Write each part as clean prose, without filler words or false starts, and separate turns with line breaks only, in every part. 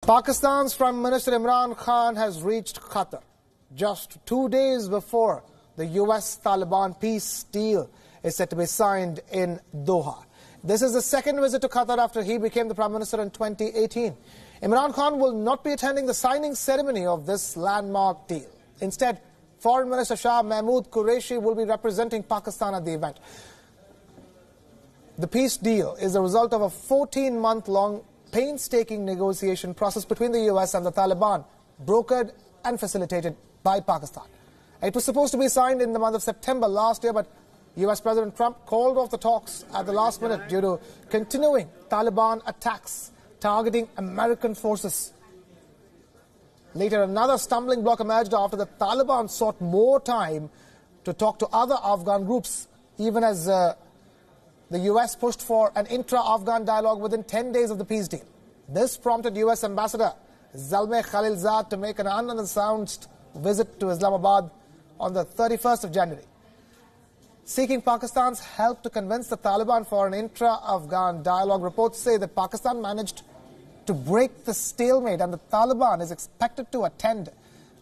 Pakistan's Prime Minister Imran Khan has reached Qatar just 2 days before the US-Taliban peace deal is set to be signed in Doha. This is the second visit to Qatar after he became the Prime Minister in 2018. Imran Khan will not be attending the signing ceremony of this landmark deal. Instead, Foreign Minister Shah Mahmood Qureshi will be representing Pakistan at the event. The peace deal is the result of a 14-month-long painstaking negotiation process between the US and the Taliban, brokered and facilitated by Pakistan. It was supposed to be signed in the month of September last year, but US President Trump called off the talks at the last minute due to continuing Taliban attacks targeting American forces. Later, another stumbling block emerged after the Taliban sought more time to talk to other Afghan groups, even as the US pushed for an intra-Afghan dialogue within 10 days of the peace deal. This prompted US Ambassador Zalmay Khalilzad to make an unannounced visit to Islamabad on the 31st of January, seeking Pakistan's help to convince the Taliban for an intra-Afghan dialogue. Reports say that Pakistan managed to break the stalemate, and the Taliban is expected to attend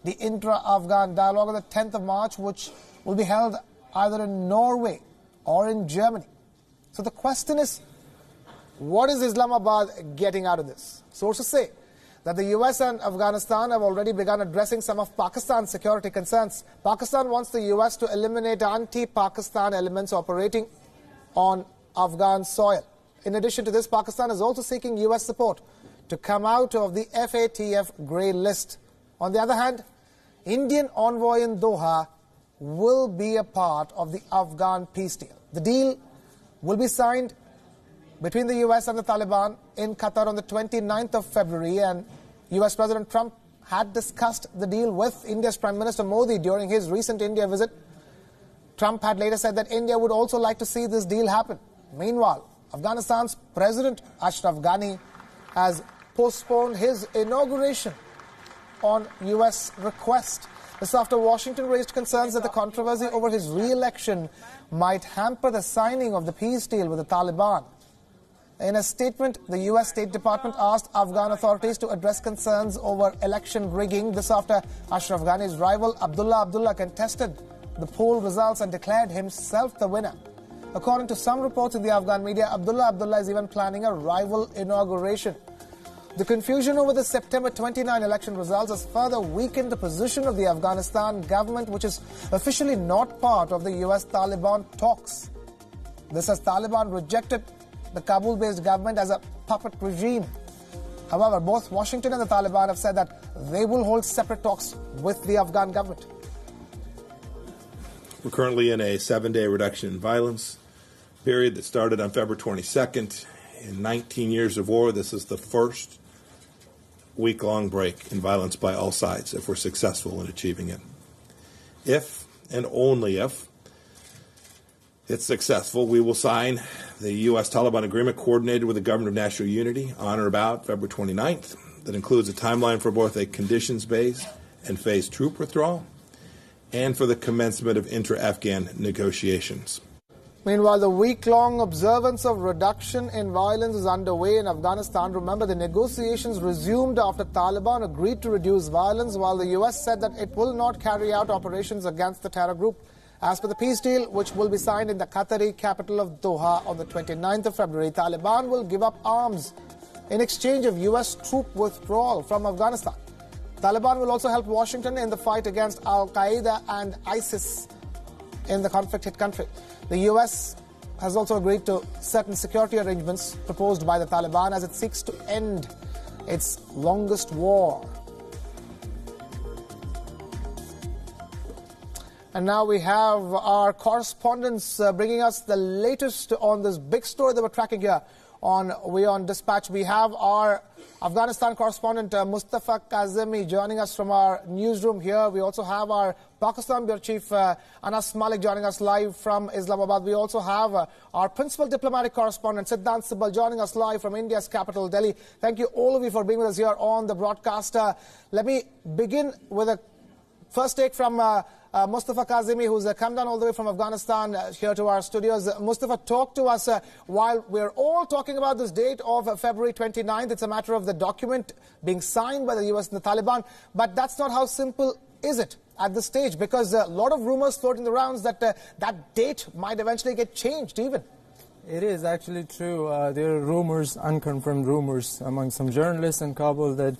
the intra-Afghan dialogue on the 10th of March, which will be held either in Norway or in Germany. So the question is, what is Islamabad getting out of this? Sources say that the US and Afghanistan have already begun addressing some of Pakistan's security concerns. Pakistan wants the US to eliminate anti-Pakistan elements operating on Afghan soil. In addition to this, Pakistan is also seeking US support to come out of the FATF grey list. On the other hand, Indian envoy in Doha will be a part of the Afghan peace deal. The deal will be signed between the US and the Taliban in Qatar on the 29th of February, and US President Trump had discussed the deal with India's Prime Minister Modi during his recent India visit. Trump had later said that India would also like to see this deal happen. Meanwhile, Afghanistan's President Ashraf Ghani has postponed his inauguration on US request. This after Washington raised concerns that the controversy over his re-election might hamper the signing of the peace deal with the Taliban. In a statement, the US State Department asked Afghan authorities to address concerns over election rigging. This after Ashraf Ghani's rival Abdullah Abdullah contested the poll results and declared himself the winner. According to some reports in the Afghan media, Abdullah Abdullah is even planning a rival inauguration. The confusion over the September 29 election results has further weakened the position of the Afghanistan government, which is officially not part of the US-Taliban talks. This has Taliban rejected the Kabul-based government as a puppet regime. However, both Washington and the Taliban have said that they will hold separate talks with the Afghan government.
We're currently in a 7-day reduction in violence period that started on February 22nd. In 19 years of war, this is the first week-long break in violence by all sides if we're successful in achieving it. If, and only if, it's successful, we will sign the US-Taliban agreement coordinated with the Government of National Unity on or about February 29th that includes a timeline for both a conditions-based and phased troop withdrawal and for the commencement of intra-Afghan negotiations.
Meanwhile, the week-long observance of reduction in violence is underway in Afghanistan. Remember, the negotiations resumed after Taliban agreed to reduce violence, while the US said that it will not carry out operations against the terror group. As per the peace deal, which will be signed in the Qatari capital of Doha on the 29th of February, Taliban will give up arms in exchange of US troop withdrawal from Afghanistan. Taliban will also help Washington in the fight against Al-Qaeda and ISIS in the conflict-hit country. The US has also agreed to certain security arrangements proposed by the Taliban as it seeks to end its longest war. And now we have our correspondents bringing us the latest on this big story that we're tracking here on WION Dispatch. We have our Afghanistan correspondent Mustafa Kazemi joining us from our newsroom here. We also have our Pakistan Bureau Chief Anas Malik joining us live from Islamabad. We also have our principal diplomatic correspondent Siddhant Sibal joining us live from India's capital, Delhi. Thank you all of you for being with us here on the broadcast. Let me begin with a first take from Mustafa Kazemi, who's come down all the way from Afghanistan here to our studios. Mustafa, talk to us while we're all talking about this date of February 29th. It's a matter of the document being signed by the US and the Taliban. But that's not how simple is it at this stage, because a lot of rumors floating the rounds that that date might eventually get changed even.
It is actually true. There are rumors, unconfirmed rumors among some journalists in Kabul that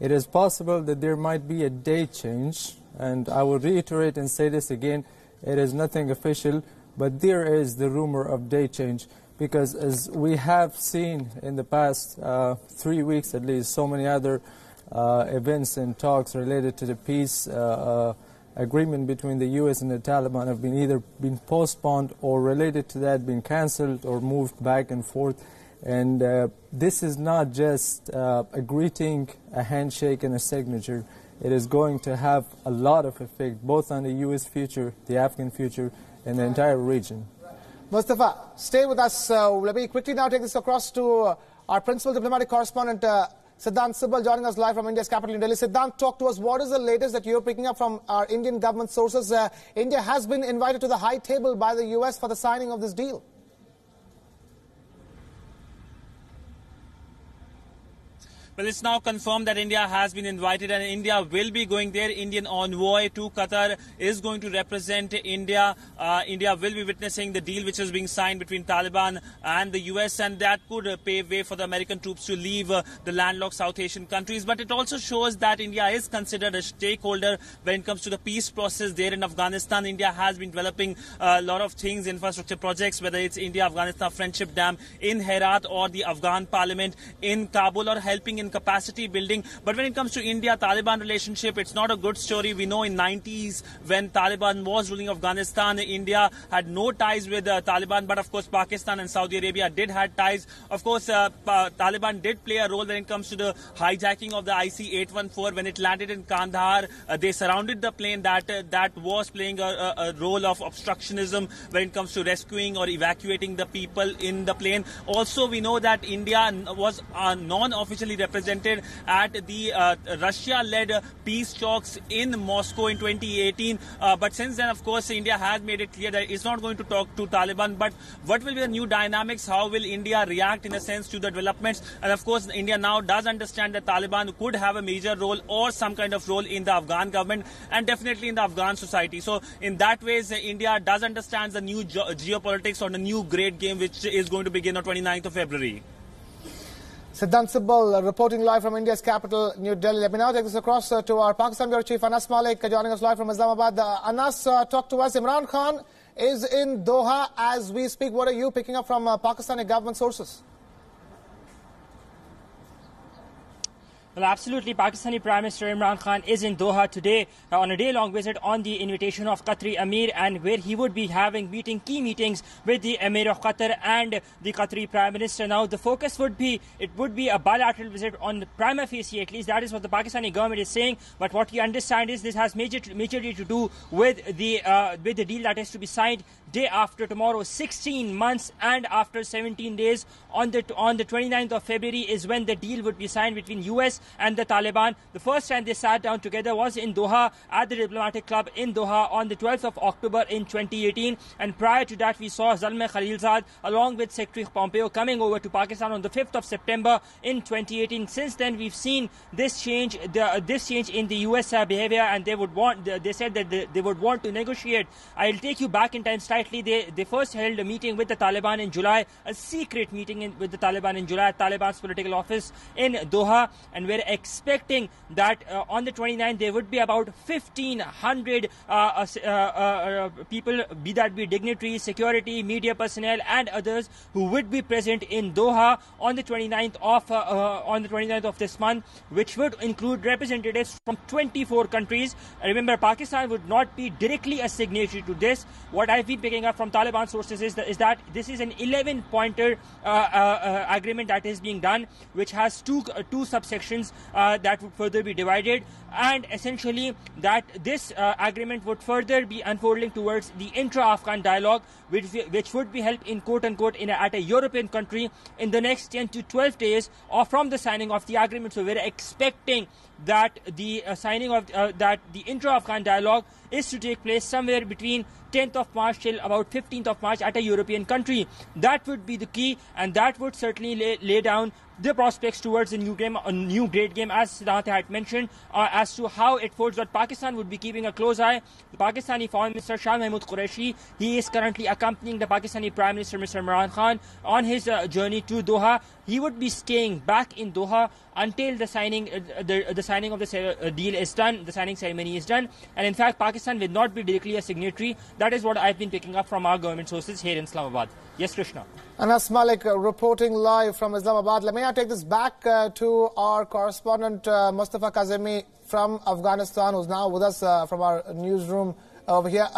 it is possible that there might be a date change. And I will reiterate and say this again, it is nothing official, but there is the rumor of date change. Because as we have seen in the past 3 weeks at least, so many other events and talks related to the peace agreement between the US and the Taliban have either been postponed or related to that been cancelled or moved back and forth. And this is not just a greeting, a handshake and a signature. It is going to have a lot of effect both on the US future, the Afghan future and the entire region.
Mustafa, stay with us. Let me quickly now take this across to our principal diplomatic correspondent, Siddhant Sibal, joining us live from India's capital in Delhi. Siddhant, talk to us. What is the latest that you're picking up from our Indian government sources? India has been invited to the high table by the US for the signing of this deal.
Well, it's now confirmed that India has been invited and India will be going there. Indian envoy to Qatar is going to represent India. India will be witnessing the deal which is being signed between Taliban and the US, and that could pave way for the American troops to leave the landlocked South Asian countries. But it also shows that India is considered a stakeholder when it comes to the peace process there in Afghanistan. India has been developing a lot of things, infrastructure projects, whether it's India-Afghanistan Friendship Dam in Herat or the Afghan parliament in Kabul, or helping in capacity building. But when it comes to India-Taliban relationship, it's not a good story. We know in 90s when Taliban was ruling Afghanistan, India had no ties with Taliban, but of course Pakistan and Saudi Arabia did have ties. Of course, Taliban did play a role when it comes to the hijacking of the IC-814 when it landed in Kandahar. They surrounded the plane that was playing a role of obstructionism when it comes to rescuing or evacuating the people in the plane. Also, we know that India was non-officially represented at the Russia-led peace talks in Moscow in 2018. But since then, of course, India has made it clear that it's not going to talk to Taliban. But what will be the new dynamics? How will India react in a sense to the developments? And of course, India now does understand that Taliban could have a major role or some kind of role in the Afghan government and definitely in the Afghan society. So in that ways, India does understand the new geopolitics or the new great game which is going to begin on 29th of February.
Siddhant Sibal reporting live from India's capital, New Delhi. Let me now take this across to our Pakistan Bureau Chief Anas Malik, joining us live from Islamabad. Anas, talk to us. Imran Khan is in Doha as we speak. What are you picking up from Pakistani government sources?
Well, absolutely. Pakistani Prime Minister Imran Khan is in Doha today on a day-long visit on the invitation of Qatari Emir, and where he would be having key meetings with the Emir of Qatar and the Qatari Prime Minister. Now, the focus would be a bilateral visit on the prima facie, at least that is what the Pakistani government is saying. But what we understand is this has majorly to do with the deal that is to be signed day after tomorrow, 16 months and after 17 days. On the 29th of February is when the deal would be signed between US and the Taliban. The first time they sat down together was in Doha at the Diplomatic Club in Doha on the 12th of October in 2018. And prior to that, we saw Zalmay Khalilzad along with Secretary Pompeo coming over to Pakistan on the 5th of September in 2018. Since then, we've seen this change in the US behavior, and they said that they would want to negotiate. I'll take you back in time slightly. They first held a meeting with the Taliban in July, a secret meeting with the Taliban in July at Taliban's political office in Doha, and we're expecting that on the 29th there would be about 1,500 people, be that be dignitaries, security, media personnel, and others, who would be present in Doha on the 29th of this month, which would include representatives from 24 countries. Remember, Pakistan would not be directly a signatory to this. What I've been picking up from Taliban sources is that this is an 11-pointer agreement that is being done, which has two subsections that would further be divided, and essentially that this agreement would further be unfolding towards the intra-Afghan dialogue, which would be held in quote-unquote at a European country in the next 10 to 12 days or from the signing of the agreement. So we're expecting that the signing of that the intra-Afghan dialogue is to take place somewhere between 10th of March till about 15th of March at a European country. That would be the key, and that would certainly lay down the prospects towards a new great game, as Siddharth had mentioned, as to how it folds. But Pakistan would be keeping a close eye. The Pakistani Foreign Minister Shah Mahmood Qureshi, he is currently accompanying the Pakistani Prime Minister Mr. Imran Khan on his journey to Doha. He would be staying back in Doha until the signing the signing of the deal is done, the signing ceremony is done. And in fact, Pakistan will not be directly a signatory. That is what I've been picking up from our government sources here in Islamabad. Yes, Krishna.
Anas Malik reporting live from Islamabad. Let me now take this back to our correspondent Mustafa Kazemi from Afghanistan, who's now with us from our newsroom over here.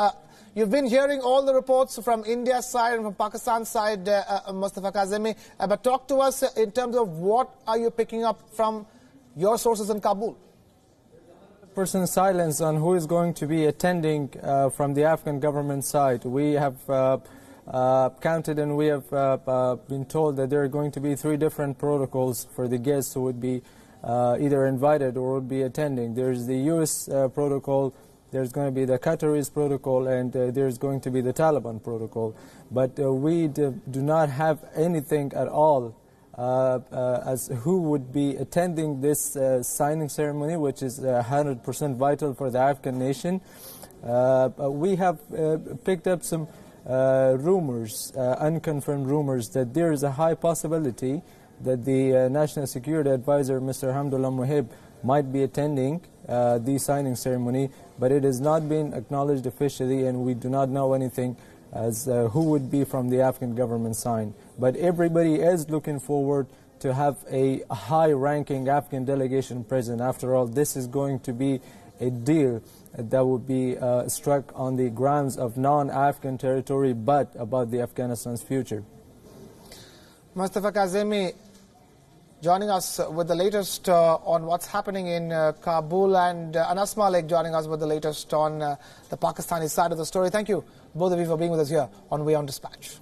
You've been hearing all the reports from India's side and from Pakistan's side, Mustafa Kazemi, but talk to us in terms of what are you picking up from your sources in Kabul?
Person's silence on who is going to be attending from the Afghan government side. We have counted, and we have been told that there are going to be 3 different protocols for the guests who would be either invited or would be attending. There's the US protocol, there's going to be the Qataris protocol, and there's going to be the Taliban protocol. But we do not have anything at all as who would be attending this signing ceremony, which is 100% vital for the Afghan nation. We have picked up some rumors, unconfirmed rumors, that there is a high possibility that the National Security Advisor, Mr. Hamdullah Muhib, might be attending the signing ceremony, but it has not been acknowledged officially, and we do not know anything as who would be from the Afghan government side. But everybody is looking forward to have a high-ranking Afghan delegation present. After all, this is going to be a deal that would be struck on the grounds of non-Afghan territory, but about the Afghanistan's future.
Mustafa Kazemi joining us with the latest on what's happening in Kabul, and Anas Malik joining us with the latest on the Pakistani side of the story. Thank you, both of you, for being with us here on WION Dispatch.